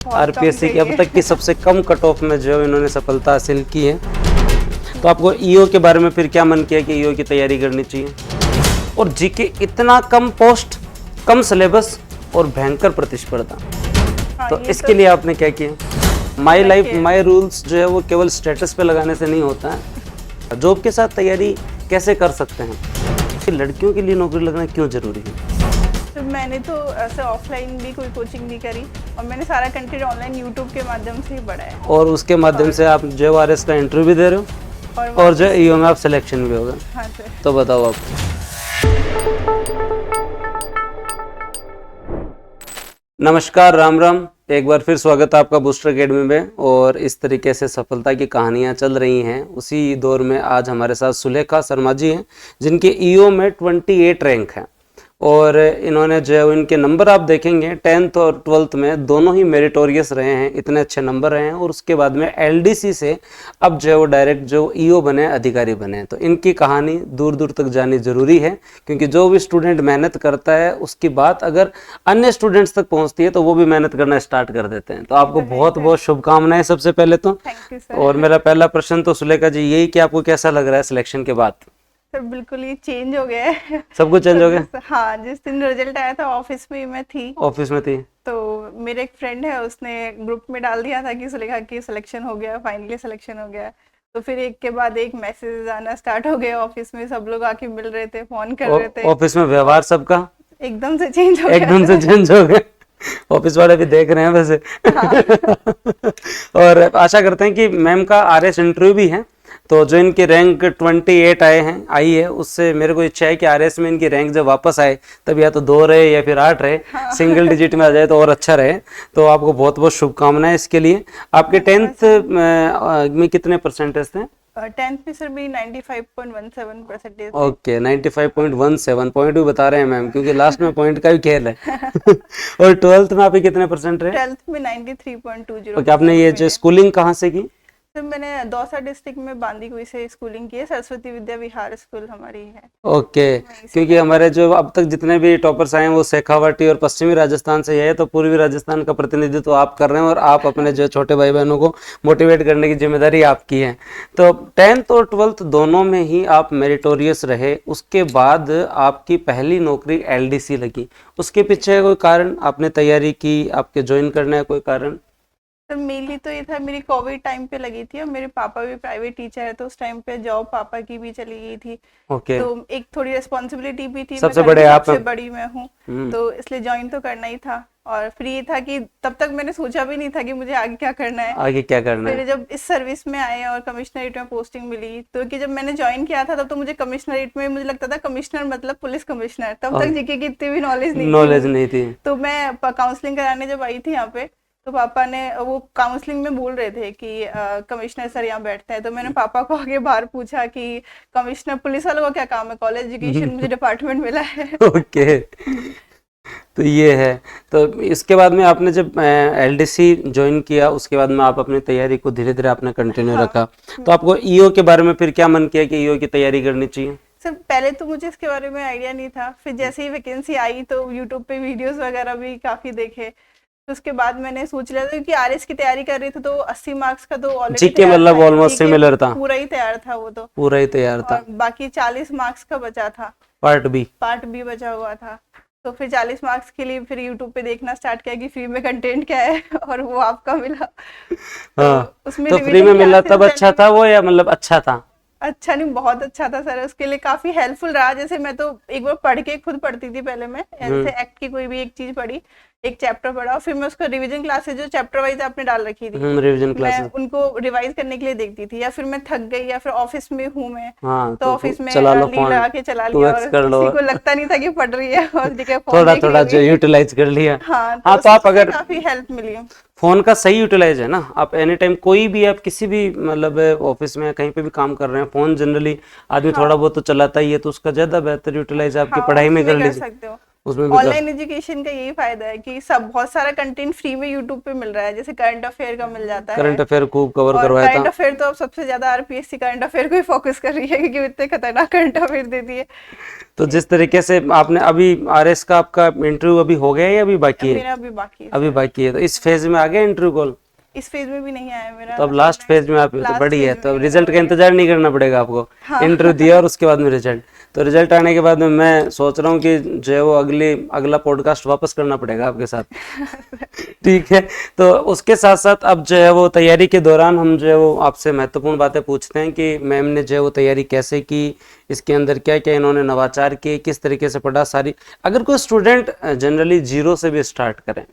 RPSC की अब तक की सबसे कम कट ऑफ में जो इन्होंने सफलता हासिल की है। तो आपको ईओ के बारे में फिर क्या मन किया कि ईओ की तैयारी करनी चाहिए? और जीके इतना कम पोस्ट, कम सिलेबस और भयंकर प्रतिस्पर्धा, तो इसके लिए आपने क्या किया? माई लाइफ माई रूल्स जो है वो केवल स्टेटस पे लगाने से नहीं होता है। जॉब के साथ तैयारी कैसे कर सकते हैं? कि लड़कियों के लिए नौकरी लगना क्यों जरूरी है? तो मैंने तो ऐसे ऑफलाइन भी कोई कोचिंग नहीं करी और मैंने सारा कंटेंट ऑनलाइन यूट्यूब के माध्यम से ही पढ़ा है। और उसके माध्यम से आप JORS का इंटरव्यू भी दे रहे हो और जो ईओ में आप सिलेक्शन भी होगा। हाँ सर। तो बताओ आप। नमस्कार, राम राम। एक बार फिर स्वागत है आपका बूस्टर एकेडमी में। और इस तरीके से सफलता की कहानियां चल रही हैं, उसी दौर में आज हमारे साथ सुलेखा शर्मा जी हैं, जिनके ईओ में 28 रैंक हैं। और इन्होंने जो है इनके नंबर आप देखेंगे 10th और 12th में दोनों ही मेरिटोरियस रहे हैं, इतने अच्छे नंबर रहे हैं। और उसके बाद में LDC से अब जो है वो डायरेक्ट जो ईओ बने, अधिकारी बने। तो इनकी कहानी दूर दूर तक जानी जरूरी है, क्योंकि जो भी स्टूडेंट मेहनत करता है उसकी बात अगर अन्य स्टूडेंट्स तक पहुंचती है तो वो भी मेहनत करना स्टार्ट कर देते हैं। तो आपको बहुत बहुत शुभकामनाएं सबसे पहले तो। और मेरा पहला प्रश्न तो सुलेखा जी यही कि आपको कैसा लग रहा है सिलेक्शन के बाद? सर बिल्कुल ही चेंज हो गया है। सब कुछ चेंज हो गया? हाँ, जिस दिन रिजल्ट आया था ऑफिस में मैं थी। ऑफिस में थी तो मेरे एक फ्रेंड है, उसने ग्रुप में डाल दिया था कि सुलेखा की सिलेक्शन हो गया, फाइनली सिलेक्शन हो गया। तो फिर एक के बाद एक मैसेज आना स्टार्ट हो गया ऑफिस में, सब लोग आके मिल रहे थे, फोन कर रहे थे। ऑफिस में व्यवहार सबका एकदम से चेंज हो गया। एकदम से चेंज हो गया। ऑफिस वाले भी देख रहे हैं वैसे। हाँ। और आशा करते हैं कि मैम का RS इंटरव्यू भी है, तो जो इनकी रैंक 28 आई है, उससे मेरे को इच्छा है कि RS में इनकी रैंक जब वापस आए तब या तो 2 रहे या फिर 8 रहे। हाँ। सिंगल डिजिट में आ जाए तो और अच्छा रहे। तो आपको बहुत बहुत शुभकामनाएं इसके लिए। आपके 10th में कितने परसेंटेज थे? 10th में सर मेरी 95.17% ओके, 95.17 पॉइंट भी बता रहे हैं मैम, क्योंकि लास्ट में पॉइंट का भी खेल है। और 12th में आपके कितने परसेंट रहे? 12th में 93.20। ओके, आपने ये जो स्कूलिंग कहाँ से की? सर मैंने दौसा डिस्ट्रिक्ट में बांदीकुई से स्कूलिंग की है, सरस्वती विद्या विहार स्कूल हमारी है। ओके, क्योंकि हमारे जो अब तक जितने भी टॉपर्स आए हैं वो शेखावाटी और पश्चिमी राजस्थान से है, तो पूर्वी राजस्थान का प्रतिनिधित्व तो आप कर रहे हैं और आप अपने जो छोटे भाई बहनों को मोटिवेट करने की जिम्मेदारी आपकी है। तो 10th और 12th दोनों में ही आप मेरिटोरियस रहे। उसके बाद आपकी पहली नौकरी LDC लगी, उसके पीछे कोई कारण? आपने तैयारी की, आपके ज्वाइन करने का कोई कारण? तो मेनली तो ये था, मेरी कोविड टाइम पे लगी थी और मेरे पापा भी प्राइवेट टीचर है, तो उस टाइम पे जॉब पापा की भी चली गई थी। ओके। तो एक थोड़ी रिस्पॉन्सिबिलिटी भी थी, सबसे बड़े आप, सबसे बड़ी मैं हूँ, तो इसलिए ज्वाइन तो करना ही था। और फिर ये था कि तब तक मैंने सोचा भी नहीं था कि मुझे आगे क्या करना है। आगे क्या करना है? फिर जब इस सर्विस में आए और कमिश्नरेट में पोस्टिंग मिली, तो कि जब मैंने ज्वाइन किया था तब तो मुझे कमिश्नरेट में मुझे लगता था कमिश्नर मतलब पुलिस कमिश्नर, तब तक जीके की इतनी भी नॉलेज नहीं थी। तो मैं काउंसलिंग कराने जब आई थी यहाँ पे, तो पापा ने वो काउंसलिंग में बोल रहे थे कि कमिश्नर सर यहाँ बैठते हैं। तो मैंने पापा को आगे बाहर पूछा कि कमिश्नर पुलिस वालों का क्या काम है, कॉलेज एजुकेशन मुझे डिपार्टमेंट मिला है। ओके, तो ये है। तो इसके बाद में आपने जब LDC ज्वाइन किया, उसके बाद में आप अपनी तैयारी को धीरे धीरे आपने कंटिन्यू रखा। तो आपको ईओ के बारे में फिर क्या मन किया कि ईओ की तैयारी करनी चाहिए? सर पहले तो मुझे इसके बारे में आइडिया नहीं था, फिर जैसे ही वैकेंसी आई तो यूट्यूब पे वीडियोस वगैरह भी काफी देखे। तो उसके बाद मैंने सोच लिया था, क्योंकि RS की तैयारी कर रही थी तो 80 मार्क्स का तो ऑलरेडी जीके मतलब ऑलमोस्ट सिमिलर था, पूरा ही तैयार था वो तो, पूरा ही तैयार था। बाकी 40 मार्क्स का बचा था, पार्ट बी बचा हुआ था। तो फिर 40 मार्क्स के लिए फिर यूट्यूब पे देखना स्टार्ट किया कि फ्री में कंटेंट क्या है, और वो आपका मिला। हाँ, तो उसमें तो फ्री में मिला तब अच्छा था वो, या मतलब अच्छा था? अच्छा नहीं, बहुत अच्छा था सर, उसके लिए काफी हेल्पफुल रहा। जैसे मैं तो एक बार पढ़ के खुद पढ़ती थी पहले, मैं ऐसे एक्ट की कोई भी एक चीज पढ़ी, एक चैप्टर पढ़ा, फिर मैं उसको रिवीजन क्लासेस जो चैप्टर वाइज आपने डाल रखी थी, रिवीजन क्लासेस, मैं उनको रिवाइज करने के लिए देखती थी। या फिर मैं थक गई या फिर ऑफिस में हूँ मैं, हाँ, तो ऑफिस में चला लो लीड लगा के चला लिया और किसी को लगता नहीं था कि पढ़ रही है, और थोड़ा थोड़ा जो यूटिलाइज कर लिया। हाँ, तो आप अगर काफी हेल्प मिली। फोन का सही यूटिलाइज है ना, आप एनी टाइम कोई भी, आप किसी भी मतलब ऑफिस में कहीं पे भी काम कर रहे हैं, फोन जनरली आदमी थोड़ा बहुत तो चलाता ही है, तो उसका ज्यादा बेहतर यूटिलाइज आपकी पढ़ाई में कर लीजिए। उसमें भी ऑनलाइन एजुकेशन का यही फायदा है कि सब बहुत सारा कंटेंट फ्री में यूट्यूब पे मिल रहा है, जैसे करंट अफेयर का मिल जाता है। करंट अफेयर खूब कवर और करवाया करंट था। अफेयर तो अब सबसे ज्यादा आरपीएससी करंट अफेयर को ही फोकस कर रही है, क्योंकि वो इतने खतरनाक करंट अफेयर देती है। तो जिस तरीके से आपने अभी आरएस का आपका इंटरव्यू अभी हो गया है या अभी बाकी है? मेरा अभी बाकी है अभी सर। बाकी है। तो इस फेज में आ गया इंटरव्यू कॉल? इस फेज में भी नहीं आया मेरा। तो अब लास्ट फेज में आप, तो लास्ट बड़ी है, फेज तो में रिजल्ट का मेरा इंतजार नहीं करना पड़ेगा आपको। हाँ। इंटरव्यू दिया और उसके बाद में रिजल्ट, तो रिजल्ट आने के बाद में मैं सोच रहा हूँ कि जो है वो अगला पॉडकास्ट वापस करना पड़ेगा आपके साथ। ठीक है, तो उसके साथ साथ अब जो है वो तैयारी के दौरान हम जो है वो आपसे महत्वपूर्ण बातें पूछते हैं कि मैम ने जो है वो तैयारी कैसे की, इसके अंदर क्या क्या इन्होंने नवाचार किए, किस तरीके से पढ़ा सारी। अगर कोई स्टूडेंट जनरली जीरो से भी स्टार्ट करें,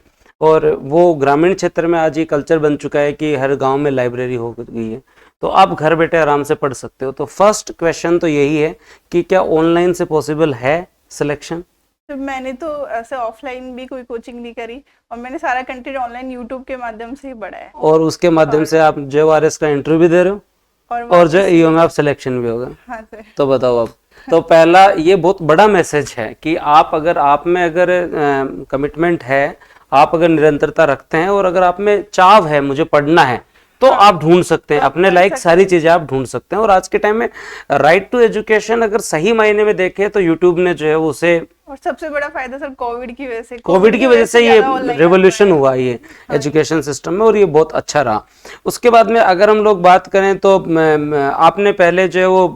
और वो ग्रामीण क्षेत्र में आज ये कल्चर बन चुका है कि हर गांव में लाइब्रेरी हो गई है, तो आप घर बैठे आराम से पढ़ सकते हो। तो फर्स्ट क्वेश्चन तो यही है कि क्या ऑनलाइन से पॉसिबल है सिलेक्शन? तो मैंने तो ऐसे ऑफलाइन भी कोई कोचिंग नहीं करी, और मैंने सारा कंटेंट ऑनलाइन यूट्यूब के माध्यम से ही पढ़ा है। और उसके माध्यम से आप जेआरएस का इंटरव्यू भी दे रहे हो और जो ईओ में आप सिलेक्शन भी होगा। हाँ सर। तो बताओ अब, तो पहला ये बहुत बड़ा मैसेज है कि आप में अगर कमिटमेंट है, आप अगर निरंतरता रखते हैं और अगर आप में चाव है मुझे पढ़ना है, तो आप ढूंढ सकते हैं अपने लायक सारी चीजें आप ढूंढ सकते हैं। और आज के टाइम में राइट टू एजुकेशन अगर सही मायने में देखें तो यूट्यूब ने जो है उसे, और सबसे बड़ा फायदा सर कोविड की वजह से, कोविड की वजह से ये रेवोल्यूशन हुआ ये एजुकेशन सिस्टम में, और ये बहुत अच्छा रहा। उसके बाद में अगर हम लोग बात करें तो आपने पहले जो है वो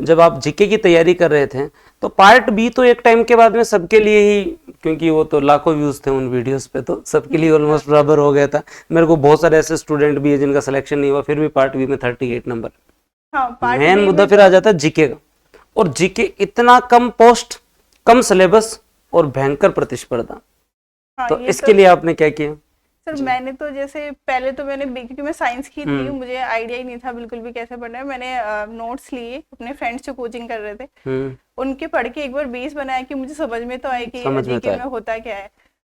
जब आप जीके की तैयारी कर रहे थे तो पार्ट बी तो एक टाइम के बाद में सबके लिए ही, क्योंकि वो तो लाखों व्यूज थे उन वीडियोस पे, तो सबके लिए ऑलमोस्ट बराबर हो गया था। मेरे को बहुत सारे ऐसे स्टूडेंट भी है जिनका सिलेक्शन नहीं हुआ, फिर भी पार्ट बी में 38 नंबर। मेन मुद्दा फिर आ जाता है जीके का, और जीके इतना कम पोस्ट, कम सिलेबस और भयंकर प्रतिस्पर्धा। तो इसके लिए आपने क्या किया? सर मैंने तो जैसे पहले तो मैंने क्योंकि मैं साइंस की थी, मुझे आइडिया ही नहीं था बिल्कुल भी कैसे पढ़ना है। मैंने नोट्स लिए अपने फ्रेंड्स जो कोचिंग कर रहे थे, उनके पढ़ के एक बार बेस बनाया कि मुझे समझ में तो आए कि जीके में होता क्या है।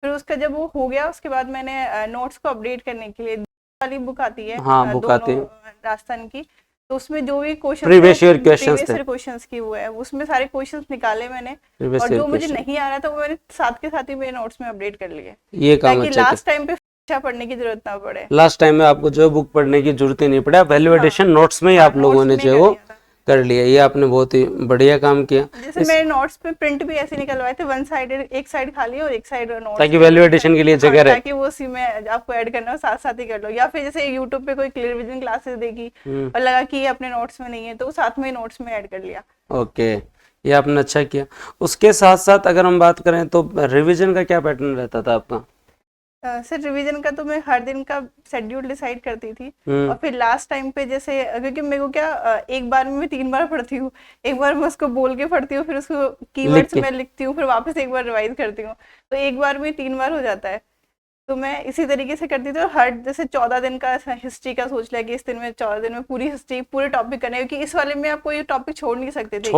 फिर उसका जब वो हो गया, उसके बाद मैंने नोट्स को अपडेट करने के लिए वाली बुक आती है, हाँ, बुक आती है राजस्थान की, तो उसमें जो भी क्वेश्चन प्रीवियस ईयर क्वेश्चंस की वो है, उसमें सारे क्वेश्चंस निकाले मैंने, और जो मुझे नहीं आ रहा था वो मैंने साथ के साथ ही मेरे नोट्स में अपडेट कर लिए, ये काम ताकि लास्ट टाइम पे पढ़ने की जरूरत ना पड़े। लास्ट टाइम में आपको जो बुक पढ़ने की जरूरत ही नहीं पड़ा, वैल्यू एडिशन नोट्स में ही आप लोगों ने जो वो कर लिया। ये आपने बहुत ही बढ़िया काम किया। जैसे मेरे नोट्स पे प्रिंट भी ऐसे निकलवाए थे, वन साइडेड, एक साइड खाली और एक साइड नोट्स, ताकि वैल्यू एडिशन के लिए जगह रहे, ताकि वो उसी में आपको ऐड करना हो, साथ साथ ही कर लो। या फिर जैसे यूट्यूब पे कोई क्लियर विजन क्लासेस देगी और लगा कि ये अपने नोट्स में नहीं है, तो साथ में नोट्स में ऐड कर लिया। ओके, ये आपने अच्छा किया। उसके साथ साथ अगर हम बात करें तो रिवीजन का क्या पैटर्न रहता था आपका? सर रिवीजन का तो मैं हर दिन का शेड्यूल डिसाइड करती थी, और फिर लास्ट टाइम पे जैसे, क्योंकि मेरे को क्या एक बार में मैं 3 बार पढ़ती हूँ, एक बार मैं उसको बोल के पढ़ती हूँ, फिर उसको कीवर्ड्स में लिखती हूँ, फिर वापस एक बार रिवाइज करती हूँ, तो एक बार में 3 बार हो जाता है। तो मैं इसी तरीके से करती थी। और हर जैसे 14 दिन का हिस्ट्री का सोच लिया कि इस दिन में 14 दिन में पूरी हिस्ट्री पूरे टॉपिक करने, क्योंकि इस वाले में आप कोई टॉपिक छोड़ नहीं सकते थे,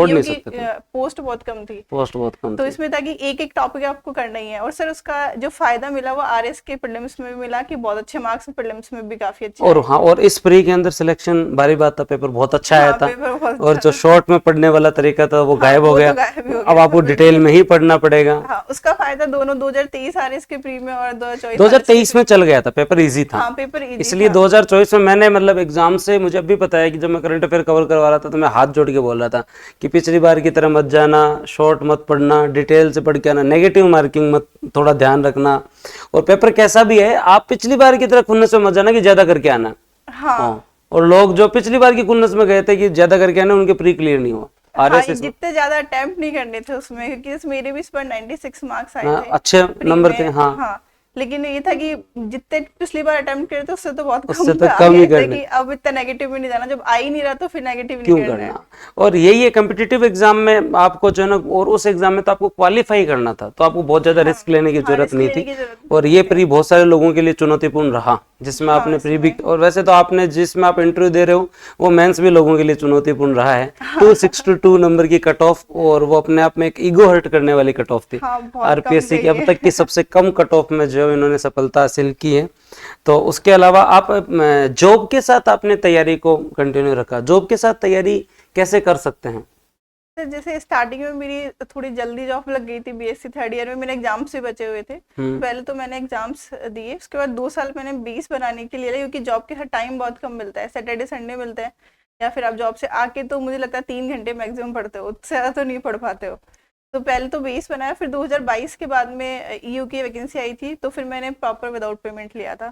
पोस्ट बहुत कम थी, तो इसमें था कि एक एक टॉपिक आपको करना ही है। और सर उसका जो फायदा मिला वो आरएस के प्रीलिम्स में भी मिला कि बहुत अच्छे मार्क्स प्रीलिम्स में भी काफी अच्छे। और हाँ, और इस प्री के अंदर सिलेक्शन बारी बात था, पेपर बहुत अच्छा आया था, और जो शॉर्ट में पढ़ने वाला तरीका था वो गायब हो गया, अब आपको डिटेल में ही पढ़ना पड़ेगा। उसका फायदा दोनों 2023 आरएस के प्री में और 2023 में चल गया था, पेपर इजी था। हाँ, पेपर इजी इसलिए 2024 में मैंने मतलब एग्जाम से मुझे अभी पता है कि जब मैं करंट अफेयर कवर करवा रहा था तो मैं हाथ जोड़ के बोल रहा था कि पिछली बार की तरह मत जाना, शॉर्ट मत पढ़ना, डिटेल से पढ़ के आना, नेगेटिव मार्किंग मत, थोड़ा ध्यान रखना, और पेपर कैसा भी है आप पिछली बार की तरह खुन्नस में मत जाना कि ज्यादा करके आना। हाँ। और लोग जो पिछली बार की खुन्नस में गए थे कि ज्यादा करके आने, उनके प्री क्लियर नहीं हुआ। हाँ, जितने ज्यादा अटेम्प्ट नहीं करने थे उसमें, क्योंकि मेरे भी इस बार 96 मार्क्स आए थे, अच्छे नंबर थे। हाँ, लेकिन ये था कि जितने पिछली बार अटेम्प्ट करे थे उससे तो बहुत कम ही करने, कि अब इतना नेगेटिव में नहीं जाना, जब आ ही नहीं रहा तो फिर नेगेटिव क्यों करना। और यही है कॉम्पिटिटिव एग्जाम में आपको जो है ना, और उस एग्जाम में तो आपको क्वालिफाई करना था, तो आपको बहुत ज्यादा रिस्क लेने की जरूरत नहीं थी। और ये प्री बहुत सारे लोगों के लिए चुनौतीपूर्ण रहा, जिसमें आपने प्री भी, और वैसे तो आपने जिसमें आप इंटरव्यू दे रहे हो वो मेंस भी लोगों के लिए चुनौतीपूर्ण रहा है। 262 नंबर की कट ऑफ, और वो अपने आप में एक ईगो हर्ट करने वाली कट ऑफ थी। आरपीएससी की अब तक की सबसे कम कट ऑफ में जो इन्होंने सफलता हासिल की है। तो उसके अलावा आप जॉब के साथ आपने तैयारी को कंटिन्यू रखा, जॉब के साथ तैयारी कैसे कर सकते हैं? तो जैसे स्टार्टिंग में मेरी थोड़ी जल्दी जॉब लग गई थी, बीएससी थर्ड ईयर में मेरे एग्जाम्स भी बचे हुए थे। पहले तो मैंने एग्जाम्स दिए, उसके बाद 2 साल मैंने 20 बनाने के लिए लिया, क्योंकि जॉब के साथ टाइम बहुत कम मिलता है, सैटरडे संडे मिलता है, या फिर आप जॉब से आके तो मुझे लगता है 3 घंटे मैक्सिमम पढ़ते हो, उससे ज़्यादा तो नहीं पढ़ पाते हो। तो पहले तो 20 बनाया, फिर 2022 के बाद में ईयू की वैकेंसी आई थी, तो फिर मैंने प्रॉपर विदाउट पेमेंट लिया था।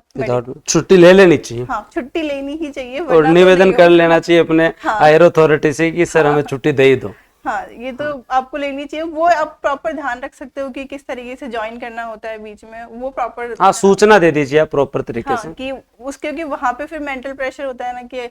छुट्टी ले लेनी चाहिए। हाँ, छुट्टी लेनी ही चाहिए, और निवेदन कर लेना चाहिए अपने हायर अथॉरिटी से कि सर हमें छुट्टी दे ही दो। हाँ, ये तो आपको लेनी चाहिए। वो आप प्रॉपर ध्यान रख सकते हो कि किस तरीके से ज्वाइन करना होता है बीच में, वो प्रॉपर हाँ सूचना दे दीजिए आप प्रॉपर तरीके से कि उसके, क्योंकि वहाँ पे फिर मेंटल प्रेशर होता है ना कि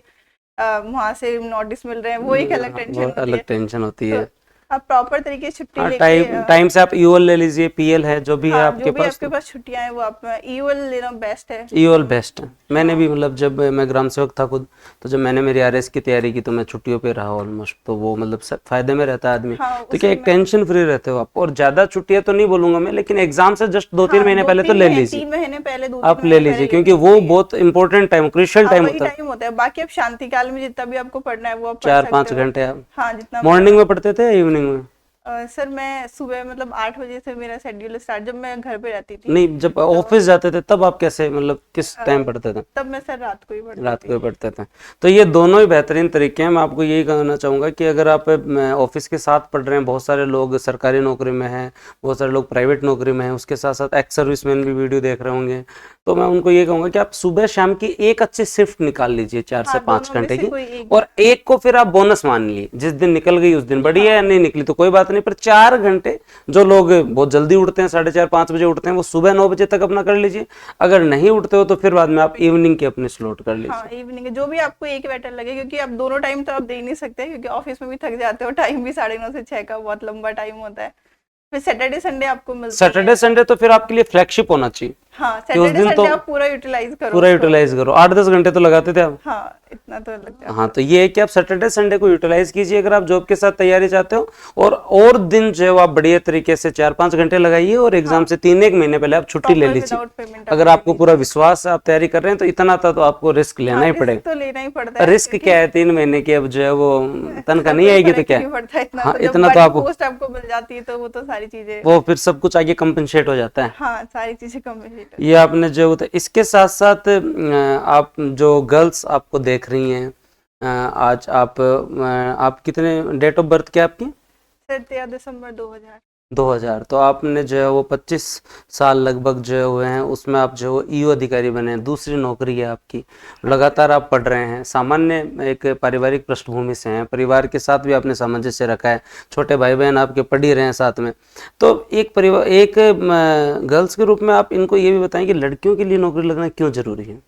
वहाँ से नोटिस मिल रहे हैं, वो एक अलग टेंशन होती है। आप प्रॉपर तरीके से छुट्टी लेके टाइम से आप ईओएल ले लीजिए, पीएल है जो भी है आपके पास छुट्टियां हैं वो आप ईओएल लेना बेस्ट है। ईओएल बेस्ट है। मैंने भी मतलब जब मैं ग्राम सेवक था खुद, तो जब मैंने मेरी आरएस की तैयारी की तो मैं छुट्टियों पे रहा ऑलमोस्ट, तो वो मतलब फायदे में रहता है आदमी। तो क्या एक टेंशन फ्री रहते हो आप, और ज्यादा छुट्टियां तो नहीं बोलूंगा मैं, लेकिन एग्जाम से जस्ट 2-3 महीने पहले तो ले लीजिए, 3 महीने पहले आप ले लीजिए, क्योंकि वो बहुत इंपॉर्टेंट टाइम, क्रूशियल टाइम होता है। बाकी आप शांति काल में जितना भी आपको पढ़ना है वो 4-5 घंटे आप हाँ जितना मॉर्निंग में पढ़ते थे, इवनिंग में? सर मैं सुबह मतलब 8 बजे से मेरा शेड्यूल स्टार्ट, जब मैं घर पे रहती थी। नहीं, जब ऑफिस जाते थे तब आप कैसे, मतलब किस टाइम पढ़ते थे? तब मैं सर रात को ही पढ़ते थे। तो ये दोनों ही बेहतरीन तरीके हैं। मैं आपको यही कहना चाहूँगा कि अगर आप ऑफिस के साथ पढ़ रहे हैं, बहुत सारे लोग सरकारी नौकरी में हैं, बहुत सारे लोग प्राइवेट नौकरी में हैं, उसके साथ साथ एक्स सर्विसमैन भी वीडियो देख रहे होंगे, तो मैं उनको ये कहूँगा कि आप सुबह शाम की एक अच्छी शिफ्ट निकाल लीजिए 4 से 5 घंटे की, और एक को फिर आप बोनस मान लीजिए, जिस दिन निकल गई उस दिन बढ़िया है, नहीं निकली तो कोई बात नहीं, पर 4 घंटे जो लोग बहुत जल्दी उठते हैं, 4:30-5 बजे उठते हैं, वो सुबह 9 बजे तक अपना कर लीजिए। अगर नहीं उठते हो तो फिर बाद में आप इवनिंग के अपने स्लॉट कर लीजिए। हाँ, इवनिंग जो भी आपको एक बेटर लगे, क्योंकि आप दोनों टाइम तो आप दे नहीं सकते, क्योंकि ऑफिस में भी थक जाते हो, टाइम भी 9:30 से 6 का बहुत लंबा टाइम होता है। फिर सैटरडे संडे आपको मिलता है। सैटरडे संडे तो फिर आपके लिए फ्लैगशिप होना चाहिए। हाँ, सैटरडे संडे आप पूरा यूटिलाइज करो। 8-10 घंटे तो लगाते थे आप। हाँ, इतना तो लगता है। हाँ, तो ये है कि आप सैटरडे संडे को यूटिलाइज कीजिए अगर आप जॉब के साथ तैयारी चाहते हो, और दिन जो है आप बढ़िया तरीके से 4-5 घंटे लगाइए, और एग्जाम से 3-1 महीने पहले आप छुट्टी ले लीजिए। अगर आपको पूरा विश्वास है, आप तैयारी कर रहे हैं, तो इतना था तो आपको रिस्क लेना ही पड़ेगा। तो लेना ही पड़ता है। रिस्क क्या है, 3 महीने की अब जो है वो तनख्वाह नहीं आएगी तो क्या है, हाँ इतना तो आपको मिल जाती है, तो वो तो सारी चीजें, वो फिर सब कुछ आगे कंपनसेट हो जाता है। हाँ, सारी चीजें कंपनसेट। ये आपने जो इसके साथ साथ आप जो गर्ल्स आपको देख रही हैं आज, आप कितने, डेट ऑफ बर्थ क्या आपकी? सर 13 दिसंबर 2000। तो आपने जो है वो 25 साल लगभग जो हुए हैं, उसमें आप जो ईओ अधिकारी बने हैं, दूसरी नौकरी है आपकी, लगातार आप पढ़ रहे हैं, सामान्य एक पारिवारिक पृष्ठभूमि से हैं, परिवार के साथ भी आपने सामंजस्य रखा है, छोटे भाई बहन आपके पढ़ ही रहे हैं साथ में, तो एक गर्ल्स के रूप में आप इनको ये भी बताएं कि लड़कियों के लिए नौकरी लगना क्यों जरूरी है?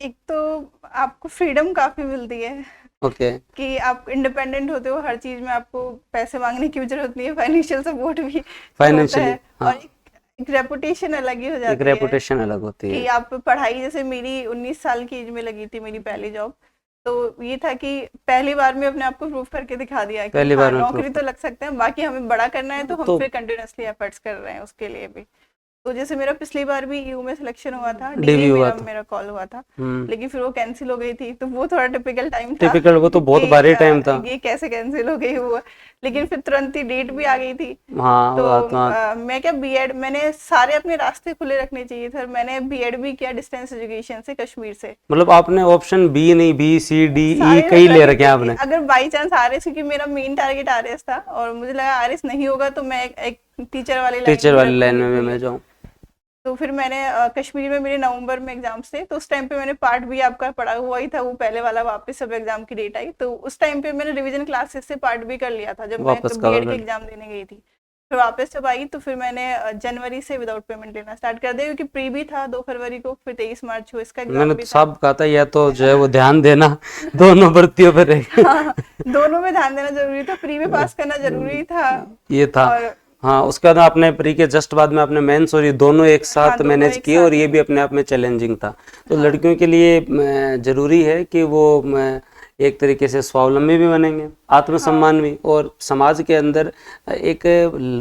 एक तो आपको फ्रीडम काफी मिलती है, कि आप इंडिपेंडेंट होते हो, हर चीज में आपको पैसे मांगने की जरूरत नहीं है, फाइनेंशियल सपोर्ट भी फाइनेंशियली, और एक रेपुटेशन अलग ही हो जाती है। एक रेपुटेशन अलग होती है कि आप पढ़ाई, जैसे मेरी 19 साल की एज में लगी थी मेरी पहली जॉब, तो ये था कि पहली बार में अपने आप को प्रूव करके दिखा दिया कि पहली बार नौकरी तो लग सकते हैं, बाकी हमें बड़ा करना है, तो हम फिर कंटिन्यूअसली एफर्ट्स कर रहे हैं उसके लिए भी। तो जैसे मेरा पिछली बार भी ईयू में सिलेक्शन हुआ था, डीवी मेरा कॉल हुआ था, लेकिन फिर वो कैंसिल हो गई थी, तो वो थोड़ा टिपिकल टाइम था। वो तो बहुत भारी टाइम था, ये कैसे कैंसिल हो गई हुआ, लेकिन फिर तुरंत ही डेट भी आ गई थी। हाँ, तो मैं क्या बीएड, मैंने सारे अपने रास्ते खुले रखने चाहिए थे, मैंने बीएड भी किया डिस्टेंस एजुकेशन से कश्मीर से। मतलब आपने ऑप्शन बी नहीं, बी सी डी ई कई ले रखे आपने। अगर बाई चांस आरएस, क्योंकि मेरा मेन टारगेट आरएस था, और मुझे लगा आरएस नहीं होगा तो मैं एक टीचर वाली लाइन में मैं जाऊँ, तो फिर मैंने कश्मीर में मेरे नवंबर में एग्जाम्स थे, तो उस टाइम पे मैंने पार्ट भी आपका पढ़ा हुआ ही था, वो पहले वाला वापस सब एग्जाम की डेट आई, तो उस टाइम पे मैंने रिवीजन क्लासेस से पार्ट भी कर लिया था, जब मैं बीएड के एग्जाम देने गई थी। फिर वापस जब आई तो फिर मैंने जनवरी से विदाउट पेमेंट लेना स्टार्ट कर दिया, क्योंकि प्री भी था 2 फरवरी को, फिर 23 मार्च को इसका एग्जाम। मैंने सब कहा था, या तो जो है वो ध्यान देना दोनों भर्तियों पर हाँ, दोनों में ध्यान देना जरूरी था, प्री भी पास करना जरूरी था, ये था। हाँ, उसके बाद आपने प्री के जस्ट बाद में आपने मेंस और ये दोनों एक साथ मैनेज किए, और ये भी अपने आप में चैलेंजिंग था। तो लड़कियों के लिए जरूरी है कि वो एक तरीके से स्वावलंबी भी बनेंगे, आत्मसम्मान भी, और समाज के अंदर एक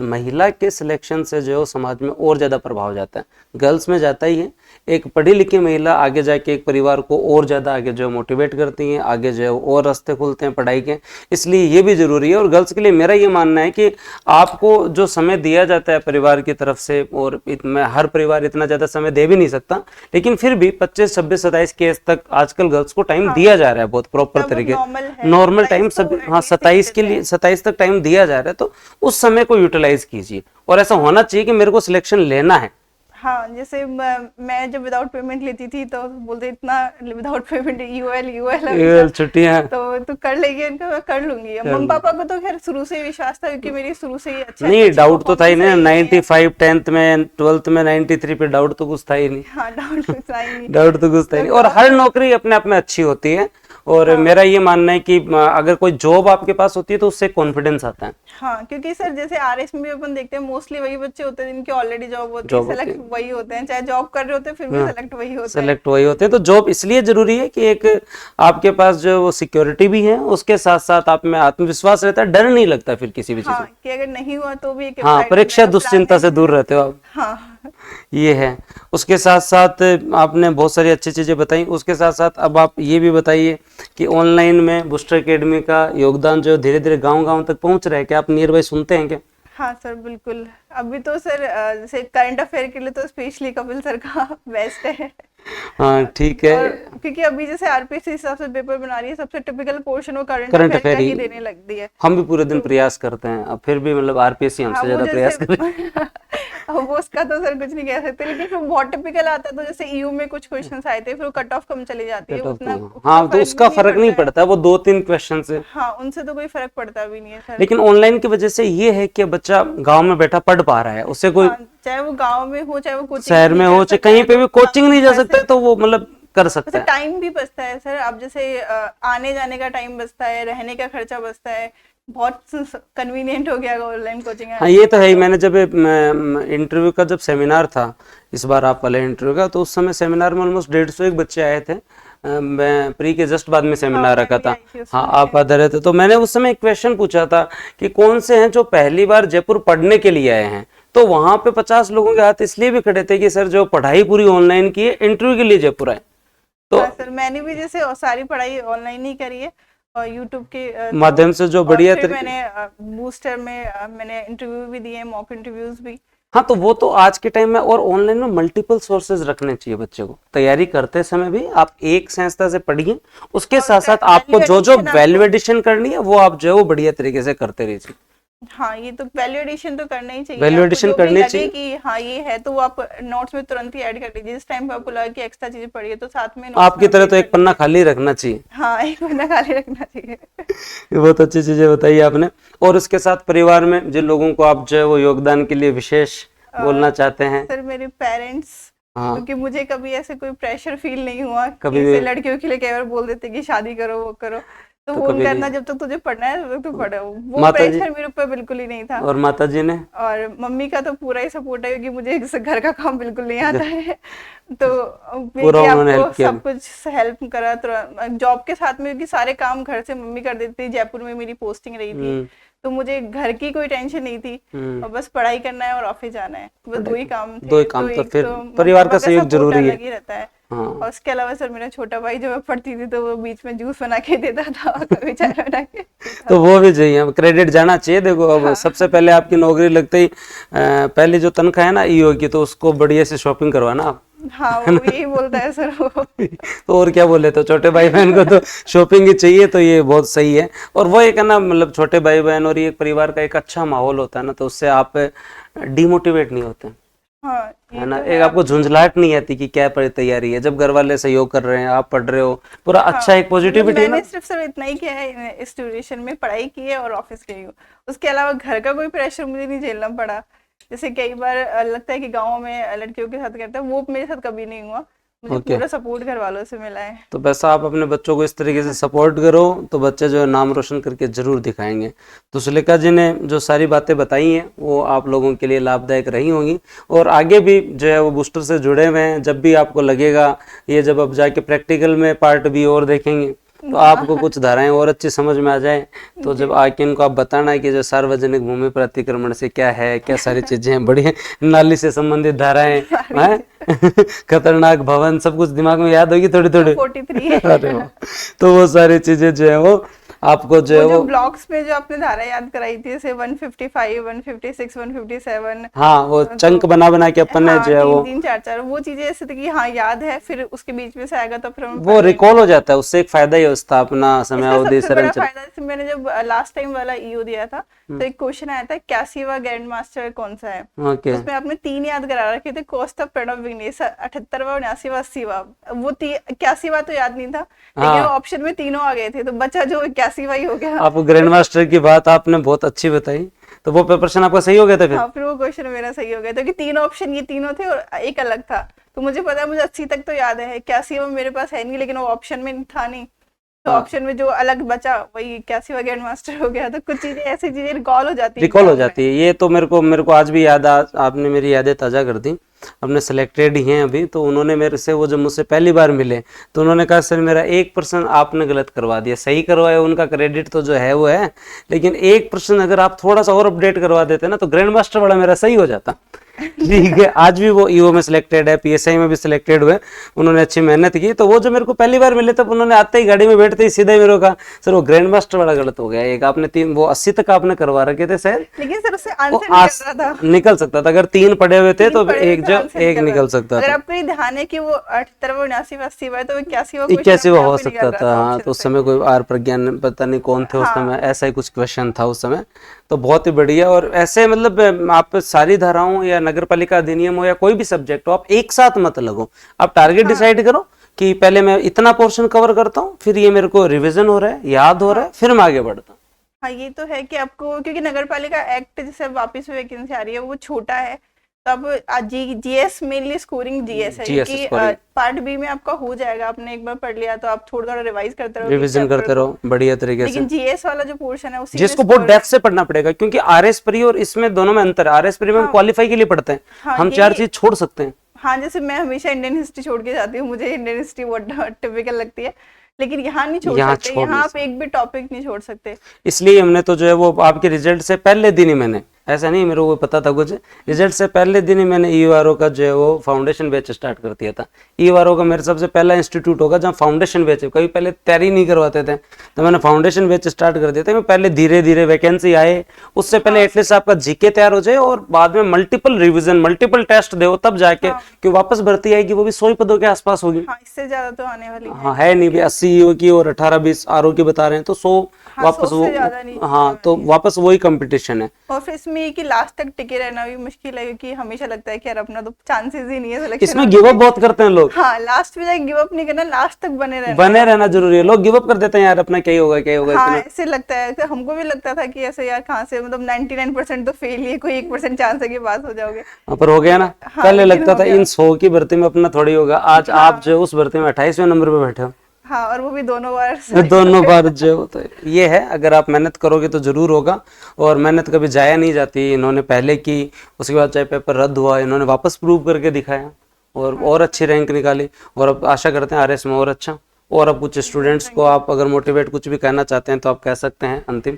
महिला के सिलेक्शन से जो समाज में और ज़्यादा प्रभाव जाता है, गर्ल्स में जाता ही है। एक पढ़ी लिखी महिला आगे जाके एक परिवार को और ज़्यादा आगे जो मोटिवेट करती हैं, आगे जो और रास्ते खुलते हैं पढ़ाई के, इसलिए ये भी ज़रूरी है। और गर्ल्स के लिए मेरा ये मानना है कि आपको जो समय दिया जाता है परिवार की तरफ से, और मैं हर परिवार इतना ज़्यादा समय दे भी नहीं सकता, लेकिन फिर भी 25, 26, 27 के एज तक आजकल गर्ल्स को टाइम दिया जा रहा है बहुत प्रॉपर तरीके, नॉर्मल टाइम सब, हाँ 27 के लिए 27 तक टाइम दिया जा रहा है, तो उस समय को यूटिलाइज कीजिए। और ऐसा होना चाहिए कि मेरे को सिलेक्शन लेना है। हाँ, जैसे मैं जब विदाउट पेमेंट लेती थी तो बोलते इतना विदाउट पेमेंट यूएल छुट्टियां तो कर लेगी, उनको मैं कर लूंगी। मम्मी पापा को तो खैर शुरू से ही विश्वास था, क्योंकि मेरी शुरू से ही अच्छा नहीं, डाउट तो था ही नहीं। 95 10th में, 12th में 93 पे डाउट तो कुछ था ही नहीं। हाँ, डाउट कुछ था ही नहीं। डाउट तो कुछ था ही नहीं। और हर नौकरी अपने आप में अच्छी होती है, और मेरा ये मानना है कि अगर कोई जॉब आपके पास होती है तो उससे कॉन्फिडेंस आता है। हाँ, क्योंकि सर जैसे आरएस में भी अपन देखते हैं मोस्टली वही बच्चे होते हैं जिनकी ऑलरेडी जॉब होती है, सेलेक्ट वही होते हैं, चाहे जॉब कर रहे होते हैं फिर भी सेलेक्ट वही होते हैं। तो जॉब इसलिए जरूरी है कि एक आपके पास जो वो सिक्योरिटी भी है, उसके साथ साथ आप में आत्मविश्वास रहता है, डर नहीं लगता फिर किसी भी चीज में। कि अगर नहीं हुआ तो भी हाँ, परीक्षा दुश्चिंता से दूर रहते हो आप। हाँ, ये है। उसके साथ साथ आपने बहुत सारी अच्छी चीजें बताई, उसके साथ साथ अब आप ये भी बताइए कि ऑनलाइन में बूस्टर एकेडमी का योगदान जो धीरे धीरे गांव-गांव तक पहुंच रहा है, क्या आप नियर बाय सुनते हैं क्या? हाँ सर, बिल्कुल। अभी तो सर जैसे करंट अफेयर के लिए तो स्पेशली कपिल सर का बेस्ट है। हाँ, ठीक है। क्योंकि अभी जैसे आरपीएससी हिसाब से पेपर बना रही है, सबसे टिपिकल पोर्शन वो करंट अफेयर का ही देने लगती है। हम भी पूरे दिन प्रयास करते हैं, अब फिर भी मतलब आरपीएससी हमसे ज्यादा प्रयास कर रही है। वो उसका तो सर कुछ नहीं कह सकते, लेकिन फिर बहुत टिपिकल आता है। तो जैसे ईयू में कुछ क्वेश्चंस आए थे, फिर कट ऑफ कम चली जाती है उतना। हाँ, तो उसका फर्क नहीं पड़ता, वो 2-3 क्वेश्चन से। हाँ, उनसे तो कोई फर्क पड़ता भी नहीं है सर। लेकिन ऑनलाइन की वजह से ये है कि बच्चा गांव में बैठा पढ़ पा रहा है, उससे कोई चाहे वो गांव में हो, चाहे वो कोचिंग शहर में हो, चाहे कहीं पे भी कोचिंग नहीं जा सकता, तो वो मतलब कर सकता है। टाइम भी बचता है सर। अब जैसे आने जाने का टाइम बचता है, रहने का खर्चा बचता है, बहुत कन्वीनियंट हो गया ऑनलाइन कोचिंग। हाँ, ये तो है ही। मैंने जब इंटरव्यू का जब सेमिनार था इस बार आप वाले इंटरव्यू का, तो उस समय सेमिनार में ऑलमोस्ट 150 बच्चे आए थे। मैं प्री के जस्ट बाद में सेमिनार रखा था। हाँ, आप आते रहे थे। तो मैंने उस समय एक क्वेश्चन पूछा था कि कौन से हैं जो पहली बार जयपुर पढ़ने के लिए आए हैं, तो वहां पे 50 लोगों के हाथ इसलिए भी खड़े थे कि सर जो पढ़ाई पूरी ऑनलाइन की है, इंटरव्यू के लिए जयपुर आए। तो हाँ सर, मैंने भी जैसे सारी पढ़ाई ऑनलाइन ही करी है, और यूट्यूब के माध्यम से जो बढ़िया मैंने बूस्टर में मैंने इंटरव्यू भी दिए, मॉक इंटरव्यूज भी। हाँ, तो वो तो आज के टाइम में, और ऑनलाइन में मल्टीपल सोर्सेज रखने चाहिए बच्चे को। तैयारी करते समय भी आप एक संस्था से पढ़िए, उसके साथ साथ आपको जो जो वैल्यू एडिशन करनी है वो आप जो है वो बढ़िया तरीके से करते रहिए। हाँ, ये तो वैल्यू एडिशन तो करना ही चाहिए। वैल्यू एडिशन करनी चाहिए कि हाँ ये है, तो आप नोट्स में तुरंत ही ऐड कर लीजिए। जिस टाइम पे आपको लगा कि एक्स्ट्रा चीजें पढ़िए, तो साथ में आपकी तरह तो एक पन्ना खाली रखना चाहिए। हाँ, एक पन्ना खाली रखना चाहिए। बहुत अच्छी चीजें बताई आपने। और उसके साथ परिवार में जिन लोगों को आप जो है वो योगदान के लिए विशेष बोलना चाहते हैं? सर, मेरे पेरेंट्स, क्योंकि मुझे कभी ऐसे कोई प्रेशर फील नहीं हुआ। कभी भी लड़कियों के लिए कई बार बोल देते कि शादी करो, वो करो, तो वो करना, जब तक तुझे पढ़ना है तब तक तो पढ़ो। वो प्रेशर मेरे ऊपर बिल्कुल ही नहीं था। और माता जी ने? और मम्मी का तो पूरा ही सपोर्ट है, क्योंकि मुझे घर का काम बिल्कुल नहीं आता है। तो पूरा उन्होंने हेल्प किया, सब कुछ हेल्प करा। तो जॉब के साथ में, क्योंकि सारे काम घर से मम्मी कर देती थी। जयपुर में मेरी पोस्टिंग रही थी, तो मुझे घर की कोई टेंशन नहीं थी, और बस पढ़ाई करना है और ऑफिस जाना है, बस दो ही काम थे। तो फिर परिवार का सहयोग जरूरी है। रहता है। हाँ। और उसके अलावा सर, मेरा छोटा भाई जब मैं पढ़ती थी तो वो बीच में जूस बना के देता था, कभी चाय बना के। तो वो भी चाहिए, क्रेडिट जाना चाहिए। देखो, अब हाँ। सबसे पहले आपकी नौकरी लगते ही पहले जो तनख्वाह है ना ईओ की, तो उसको बढ़िया से शॉपिंग करवाना आप। हाँ, वो यही बोलता है सर वो। तो और क्या बोले, तो छोटे भाई बहन को तो शॉपिंग ही चाहिए, तो ये बहुत सही है। और वो एक है ना, मतलब छोटे भाई बहन और ये परिवार का एक अच्छा माहौल होता है ना, तो उससे आप डिमोटिवेट नहीं होते। हाँ, है ना, एक आपको झुंझलाहट नहीं आती कि क्या तैयारी है, जब घर वाले सहयोग कर रहे हैं, आप पढ़ रहे हो, पूरा अच्छा एक पॉजिटिविटी है ना। मैंने सिर्फ सर इतना ही किया है, इस ड्यूरेशन में पढ़ाई की है और ऑफिस गई हूँ। उसके अलावा घर का कोई प्रेशर मुझे नहीं झेलना पड़ा। जैसे कई बार लगता है कि गाँव में लड़कियों के साथ करते हैं, वो मेरे साथ कभी नहीं हुआ। मुझे पूरा सपोर्ट घर वालों से मिला है। तो बस आप अपने बच्चों को इस तरीके से सपोर्ट करो, तो बच्चे जो है नाम रोशन करके जरूर दिखाएंगे। तो सुलेखा जी ने जो सारी बातें बताई हैं वो आप लोगों के लिए लाभदायक रही होंगी, और आगे भी जो है वो बूस्टर से जुड़े हुए हैं। जब भी आपको लगेगा, ये जब अब जाके प्रैक्टिकल में पार्ट भी और देखेंगे, तो आपको कुछ धाराएं और अच्छी समझ में आ जाए, तो जब आके इनको आप बताना कि जो सार्वजनिक भूमि पर अतिक्रमण से क्या है, क्या सारी चीजें हैं, बढ़िया नाली से संबंधित धाराएं हैं खतरनाक भवन, सब कुछ दिमाग में याद होगी थोड़ी थोड़ी 43 अरे वाह। तो वो सारी चीजें जो है वो आपको जो है वो ब्लॉक्स में जो आपने धारा याद कराई थी, जैसे 155, 156, 157, हाँ वो चंक बना बना के अपन ने जो है वो 3 4 वो चीजें ऐसे थी कि हाँ याद है, फिर उसके बीच में से आएगा तो फिर वो रिकॉल हो जाता है, उससे एक फायदा ही होता है अपना समयावधि संरचना। फायदा जैसे मैंने जब लास्ट टाइम वाला ईओ दिया था तो एक क्वेश्चन आया था 81वां ग्रैंड मास्टर कौन सा है, उसमें आपने 3 याद करा रखे थे, कॉस्ट ऑफ प्रणब विघ्नेश 78वां 79वां 80वां, वो 81वां तो याद नहीं था, लेकिन वो ऑप्शन में तीनों आ गए थे, तो बचा जो 81वां ही हो गया। आपको ग्रैंड मास्टर की बात आपने बहुत अच्छी बताई, तो वो प्रश्न आपका सही हो गया था फिर? हाँ, फिर वो क्वेश्चन मेरा सही हो गया था कि 3 ऑप्शन ये तीनों थे और एक अलग था, तो मुझे पता है, मुझे 80 तक तो याद है, 81वां मेरे पास है नहीं, लेकिन वो ऑप्शन में था नहीं, तो ऑप्शन में जो अलग बचा वही 81वां ग्रैंड मास्टर हो गया। तो कुछ चीजें ऐसी चीजें रिकॉल हो जाती है, रिकॉल हो जाती है। ये तो मेरे को आज भी याद आपने मेरी यादें ताजा कर दी। अपने सिलेक्टेड ही हैं अभी, तो उन्होंने मेरे से वो जब मुझसे पहली बार मिले तो उन्होंने कहा सर मेरा 1% आपने गलत करवा दिया, सही करवाया उनका क्रेडिट तो जो है वो है, लेकिन 1% अगर आप थोड़ा सा और अपडेट करवा देते ना तो ग्रैंड मास्टर वाला मेरा सही हो जाता। ठीक है, आज भी वो ईओ में सिलेक्टेड है, पीएसआई में भी सिलेक्टेड हुए, उन्होंने अच्छी मेहनत की। तो वो जो मेरे को पहली बार मिले तब उन्होंने आते ही गाड़ी में बैठते ही सीधा ही मेरे को कहा सर वो ग्रैंड मास्टर वाला गलत हो गया, एक आपने 3 वो 80 तक आपने करवा रखे थे शायद, लेकिन सर उससे आंसर निकल सकता था, अगर 3 पढ़े हुए थे तो एक निकल सकता था। अगर आपको ये ध्यान है कि वो 78वां 79वां 80वां तो 81वां हो सकता था। हाँ, तो उस समय कोई आर प्रज्ञान पता नहीं कौन थे उस समय, ऐसा ही कुछ क्वेश्चन था उस समय। तो बहुत ही बढ़िया। और ऐसे मतलब आप सारी धाराओं या नगर पालिका अधिनियम हो या कोई भी सब्जेक्ट हो, आप एक साथ मत लगो, आप टारगेट डिसाइड करो कि पहले मैं इतना पोर्शन कवर करता हूँ, फिर ये मेरे को रिवीजन हो रहा है, याद हो रहा है, फिर मैं आगे बढ़ता हूँ। हाँ, ये तो है कि आपको, क्योंकि नगर पालिका एक्ट जैसे वापस वैकेंसी आ रही है वो छोटा है, तो अब जीएस मेनली स्कोरिंग जीएस है, क्योंकि पार्ट बी में आपका हो जाएगा, आपने एक बार पढ़ लिया तो आप थोड़ा थोड़ा रिवाइज करते रहो, रिवीजन करते रहो बढ़िया तरीके से। लेकिन जीएस वाला जो पोर्शन है उसी जिसको बहुत डेप्थ से पढ़ना पड़ेगा, क्योंकि आरएस प्री और इसमें दोनों में अंतर है। आरएस प्री में हम क्वालिफाई के लिए पढ़ते हैं, हम 4 चीज छोड़ सकते हैं। हाँ, जैसे मैं हमेशा इंडियन हिस्ट्री छोड़ के जाती हूँ, मुझे इंडियन हिस्ट्री बहुत टिपिकल लगती है, लेकिन यहाँ नहीं छोड़ सकते, यहाँ आप एक भी टॉपिक नहीं छोड़ सकते। इसलिए हमने तो जो है वो आपके रिजल्ट से पहले दिन ही, मैंने ऐसा नहीं मेरे को पता था कुछ, रिजल्ट से पहले दिन ही मैंने ईओआरओ का जो है वो फाउंडेशन बैच स्टार्ट कर दिया था। ईओआरओ का मेरे सबसे पहला इंस्टीट्यूट होगा जहाँ फाउंडेशन बैच है, कभी पहले तैयारी नहीं करवाते थे, तो मैंने फाउंडेशन बैच स्टार्ट कर दिया था। मैं पहले धीरे धीरे वैकेंसी आए, उससे पहले एटलीस्ट आपका जीके तैयार हो जाए और बाद में मल्टीपल रिविजन, मल्टीपल टेस्ट दो, तब जाके क्यों वापस भर्ती आएगी, वो भी 100 पदों के आसपास होगी। इससे ज्यादा तो आने वाली हाँ है नहीं भी, 80 ईओ की और 18-20 आरओ की बता रहे हैं, तो 100 वापस वो, हाँ तो वापस वही कंपटीशन है। और फिर इसमें कि लास्ट तक टिके रहना भी मुश्किल है, क्योंकि हमेशा लगता है कि यार अपना तो चांसेस ही नहीं है सिलेक्शन। इसमें गिव अप बहुत करते हैं लोग। हाँ, लास्ट में जाके गिव अप नहीं करना, लास्ट तक बने रहना जरूरी है। लोग गिव अप कर देते हैं यार, अपना क्या होगा क्या होगा। हाँ, ऐसे लगता है, तो हमको भी लगता था कि ऐसे यार कहाँ से, मतलब 99% तो फेल ही है, कोई 1% चांस है कि पास हो जाओगे, पर हो गया ना। पहले लगता था इन 100 की भर्ती में अपना थोड़ी होगा, आज आप जो उस भर्ती में 28वें नंबर पे बैठे हो। हाँ, और वो भी दोनों बार जो तो ये है, अगर आप मेहनत करोगे तो जरूर होगा, और मेहनत कभी जाया नहीं जाती। इन्होंने पहले की, उसके बाद चाहे पेपर रद्द हुआ, इन्होंने वापस प्रूव करके दिखाया और अच्छी रैंक निकाली, और अब आशा करते हैं आरएस में और अच्छा। और अब कुछ स्टूडेंट्स को आप अगर मोटिवेट कुछ भी कहना चाहते हैं तो आप कह सकते हैं अंतिम।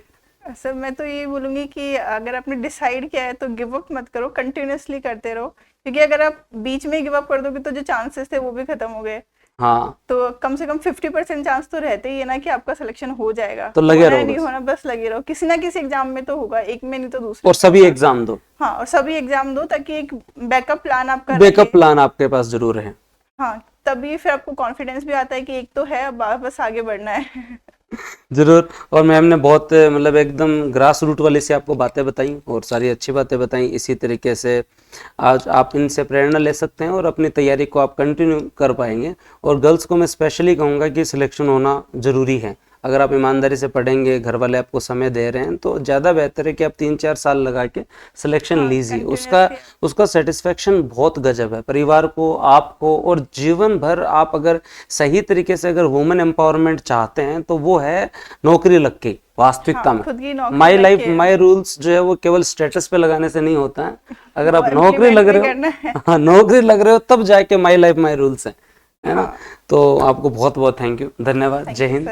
सर, मैं तो ये बोलूंगी कि अगर आपने डिसाइड किया है तो गिव अप मत करो, कंटिन्यूअसली करते रहो, क्योंकि अगर आप बीच में गिव अप कर दोगे तो जो चांसेस थे वो भी खत्म हो गए। हाँ, तो कम से कम 50% चांस तो रहते ही है ना कि आपका सिलेक्शन हो जाएगा। तो लगे रहो, नहीं होना बस लगे रहो, किसी ना किसी एग्जाम में तो होगा, एक में नहीं तो दूसरे। और सभी एग्जाम दो। हाँ, और सभी एग्जाम दो, ताकि एक बैकअप प्लान आपका, बैकअप प्लान आपके पास जरूर है। हाँ, तभी फिर आपको कॉन्फिडेंस भी आता है कि एक तो है, अब बस आगे बढ़ना है। जरूर। और मैम ने बहुत मतलब एकदम ग्रास रूट वाले से आपको बातें बताई और सारी अच्छी बातें बताई। इसी तरीके से आज आप इनसे प्रेरणा ले सकते हैं और अपनी तैयारी को आप कंटिन्यू कर पाएंगे। और गर्ल्स को मैं स्पेशली कहूँगा कि सिलेक्शन होना ज़रूरी है। अगर आप ईमानदारी से पढ़ेंगे, घर वाले आपको समय दे रहे हैं, तो ज़्यादा बेहतर है कि आप 3-4 साल लगा के सिलेक्शन लीजिए। उसका सेटिस्फेक्शन बहुत गजब है, परिवार को, आपको, और जीवन भर आप अगर सही तरीके से अगर वुमेन एम्पावरमेंट चाहते हैं तो वो है नौकरी लग के वास्तविकता में। माई लाइफ माई रूल्स जो है वो केवल स्टेटस पे लगाने से नहीं होता है। अगर आप नौकरी लग रहे हो, हाँ नौकरी लग रहे हो, तब जाके माई लाइफ माई रूल्स है। है ना। तो आपको बहुत बहुत थैंक यू, धन्यवाद, जय हिंद।